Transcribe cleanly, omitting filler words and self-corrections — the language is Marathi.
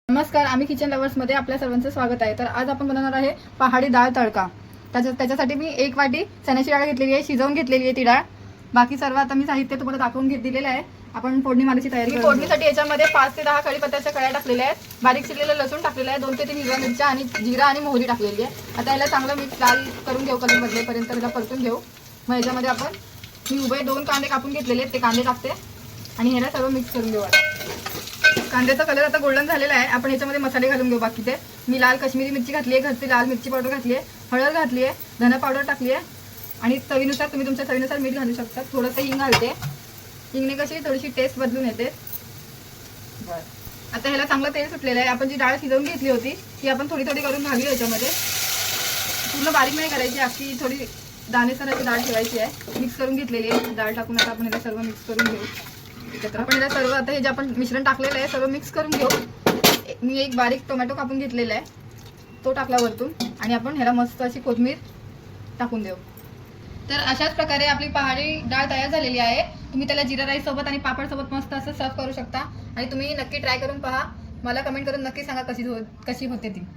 नमस्कार, आम्ही किचन लवर्समध्ये आपल्या सर्वांचं स्वागत आहे। तर आज आपण बनवणार आहे पहाडी डाळ तडका। त्याच्यासाठी मी 1 वाटी चण्याची डाळ घेतलेली आहे, शिजवून घेतलेली आहे ती डाळ। बाकी सर्व आता मी साहित्य तुम्हाला दाखवून दिलेलं आहे। आपण फोडणी मारायची तयारी करू। फोडणीसाठी याच्यामध्ये 5 ते 10 कढीपत्त्याच्या कळ्या टाकलेल्या आहेत, बारीक चिरलेलं लसूण टाकलेलं आहे, 2 ते 3 हिरव्या मिरच्या आणि जिरा आणि मोहरी टाकलेली आहे। आता याला चांगलं मिक्स लाल करून घेऊ, कलर बदलेपर्यंत याला परतून घेऊ। मग याच्यामध्ये आपण मी उभे 2 कांदे कापून घेतलेले आहेत, ते कांदे टाकते आणि ह्याला सर्व मिक्स करून घेऊ। कांद्याचा कलर आता गोल्डन झालेला आहे। आपण याच्यामध्ये मसाले घालून घेऊ बाकीचे। मी लाल काश्मीरी मिरची घातली आहे, घरची लाल मिरची पावडर घातली आहे, हळद घातली आहे, धना पावडर टाकली आहे आणि चवीनुसार तुम्ही तुमच्या चवीनुसार मीठ घालू शकता। थोडंसं हिंग घालते, हिंगने कशी थोडीशी टेस्ट बदलून येते। आता ह्याला चांगलं तेल सुटलेलं आहे। आपण जी डाळ शिजवून घेतली होती ती आपण थोडी थोडी करून घालू याच्यामध्ये। पूर्ण बारीक नाही करायची, अशी थोडी दाणेदार अशी डाळ ठेवायची आहे। मिक्स करून घेतलेली आहे डाळ टाकून आता आपण हे सर्व मिक्स करून घेऊ एकत्र। आपण याला सर्व आता हे जे आपण मिश्रण टाकलेलं आहे सर्व मिक्स करून घेऊ। मी एक बारीक टोमॅटो कापून घेतलेला आहे, तो टाकला वरतून आणि आपण ह्याला मस्त अशी कोथिंबीर टाकून देऊ। तर अशाच प्रकारे आपली पहाडी डाळ तयार झालेली आहे। तुम्ही त्याला जिरा राईस सोबत आणि पापड सोबत मस्त असं सर्व करू शकता आणि तुम्ही नक्की ट्राय करून पहा। मला कमेंट करून नक्की सांगा कशी होते ती।